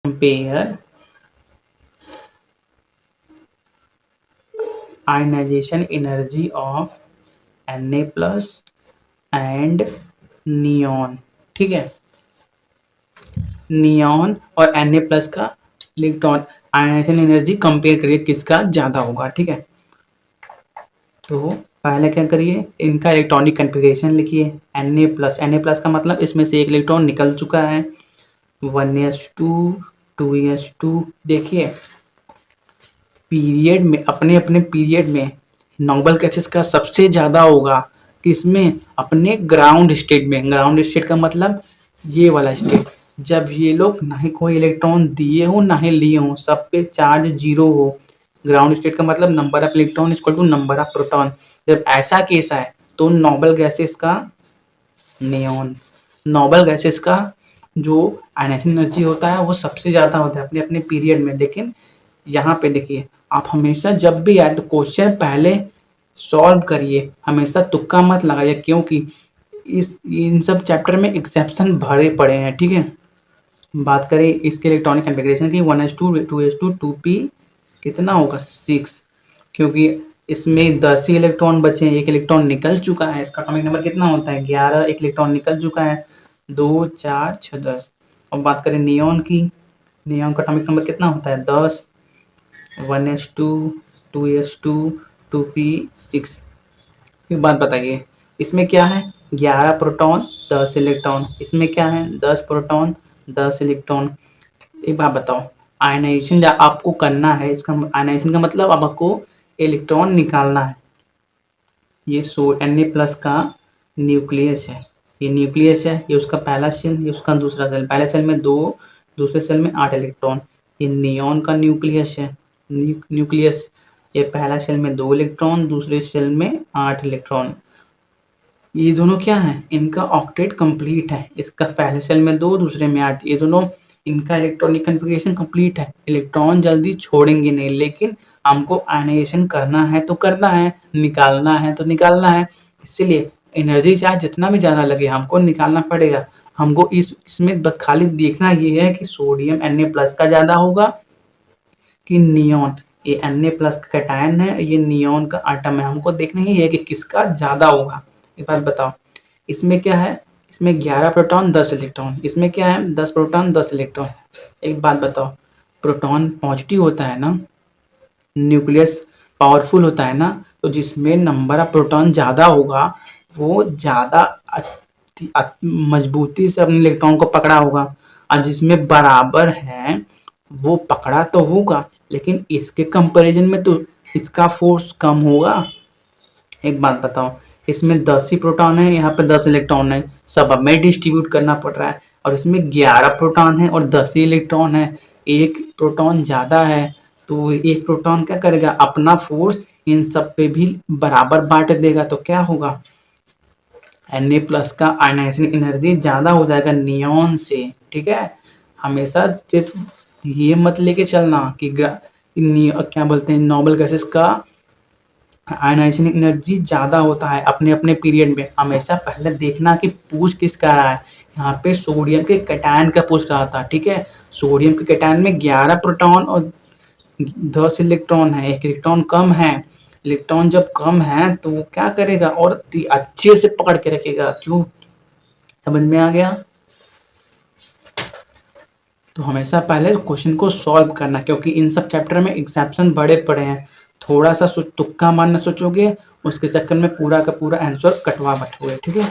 Compare ionisation energy of Na+ and neon. ठीक है, neon और Na+ का इलेक्ट्रॉन आयनाइजेशन एनर्जी कंपेयर करिए किसका ज़्यादा होगा। ठीक है, तो पहले क्या करिए, इनका इलेक्ट्रॉनिक कन्फिग्रेशन लिखिए। Na+ का मतलब इसमें से एक इलेक्ट्रॉन निकल चुका है, 1s2 2s2। देखिए पीरियड में, अपने अपने पीरियड में नोबल गैसेस का सबसे ज़्यादा होगा किसमें, अपने ग्राउंड स्टेट में। ग्राउंड स्टेट का मतलब ये वाला स्टेट, जब ये लोग ना ही कोई इलेक्ट्रॉन दिए हो ना ही लिए हो, सब पे चार्ज 0 हो। ग्राउंड स्टेट का मतलब number of electron equal to number of proton. जब ऐसा केस है तो नोबल गैसेस का, नियॉन नोबल गैसेस का जो आयनाइजेशन एनर्जी होता है वो सबसे ज़्यादा होता है अपने अपने पीरियड में। लेकिन यहाँ पे देखिए, आप हमेशा जब भी आए तो क्वेश्चन पहले सॉल्व करिए, हमेशा तुक्का मत लगाइए, क्योंकि इन सब चैप्टर में एक्सेप्शन भरे पड़े हैं। ठीक है, बात करें इसके इलेक्ट्रॉनिक कन्फिग्रेशन की, 1s2 2s2 2p कितना होगा 6, क्योंकि इसमें 10 ही इलेक्ट्रॉन बचे हैं, एक इलेक्ट्रॉन निकल चुका है। इसका एटॉमिक नंबर कितना होता है 11, एक इलेक्ट्रॉन निकल चुका है, 2 4 6 10। और बात करें नियॉन की, नियॉन का एटॉमिक नंबर कितना होता है 10, 1s2 2s2 2p 6। एक बात बताइए, इसमें क्या है 11 प्रोटॉन 10 इलेक्ट्रॉन, इसमें क्या है 10 प्रोटॉन 10 इलेक्ट्रॉन। एक बात बताओ, आयनाइजेशन आपको करना है, इसका आयनाइजेशन का मतलब आपको इलेक्ट्रॉन निकालना है। ये Na+ का न्यूक्लियस है, ये न्यूक्लियस है, ये उसका पहला शेल, ये उसका दूसरा सेल। पहले सेल में 2, दूसरे सेल में 8 इलेक्ट्रॉन। ये नियॉन का न्यूक्लियस है, न्यूक्लियस, ये पहला सेल में 2 इलेक्ट्रॉन, दूसरे सेल में 8 इलेक्ट्रॉन। ये दोनों क्या है, इनका ऑक्टेट कंप्लीट है, इसका पहले सेल में 2 दूसरे में 8। ये दोनों, इनका इलेक्ट्रॉनिक कन्फिग्रेशन कंप्लीट है, इलेक्ट्रॉन जल्दी छोड़ेंगे नहीं। लेकिन हमको आयनाइजेशन करना है तो करना है, निकालना है तो निकालना है, इसलिए एनर्जी चार्ज जितना भी ज़्यादा लगे हमको निकालना पड़ेगा। हमको इसमें खाली देखना ये है कि सोडियम Na+ का ज़्यादा होगा कि नियॉन, ये Na+ का कैटायन है, ये नियॉन का आटम है। हमको देखना ही है कि किसका ज़्यादा होगा। एक बात बताओ, इसमें क्या है, इसमें 11 प्रोटॉन 10 इलेक्ट्रॉन, इसमें क्या है 10 प्रोटॉन 10 इलेक्ट्रॉन। एक बात बताओ, प्रोटॉन पॉजिटिव होता है ना, न्यूक्लियस पावरफुल होता है ना, तो जिसमें नंबर ऑफ प्रोटॉन ज़्यादा होगा वो ज़्यादा मजबूती से अपने इलेक्ट्रॉन को पकड़ा होगा, और जिसमें बराबर है वो पकड़ा तो होगा, लेकिन इसके कंपैरिजन में तो इसका फोर्स कम होगा। एक बात बताओ, इसमें 10 ही प्रोटॉन है, यहाँ पे 10 इलेक्ट्रॉन है, सब में डिस्ट्रीब्यूट करना पड़ रहा है, और इसमें 11 प्रोटॉन है और 10 ही इलेक्ट्रॉन है। एक प्रोटॉन ज़्यादा है तो एक प्रोटॉन क्या करेगा, अपना फोर्स इन सब पे भी बराबर बांट देगा, तो क्या होगा Na+ का आयनाइजेशन एनर्जी ज़्यादा हो जाएगा नियॉन से। ठीक है, हमेशा सिर्फ ये मत लेके चलना कि क्या बोलते हैं, नोबल गैसेस का आयनाइजेशन एनर्जी ज़्यादा होता है अपने अपने पीरियड में। हमेशा पहले देखना कि पूछ किसका रहा है। यहाँ पे सोडियम के कैटायन का पूछ रहा था। ठीक है, सोडियम के कैटायन में 11 प्रोटॉन और 10 इलेक्ट्रॉन है, एक इलेक्ट्रॉन कम है। इलेक्ट्रॉन जब कम है तो वो क्या करेगा, और अच्छे से पकड़ के रखेगा। क्यों, समझ में आ गया? तो हमेशा पहले क्वेश्चन को सॉल्व करना, क्योंकि इन सब चैप्टर में एक्सेप्शन बड़े पड़े हैं। थोड़ा सा तुक्का मारना सोचोगे, उसके चक्कर में पूरा का पूरा आंसर कटवा बैठोगे। ठीक है।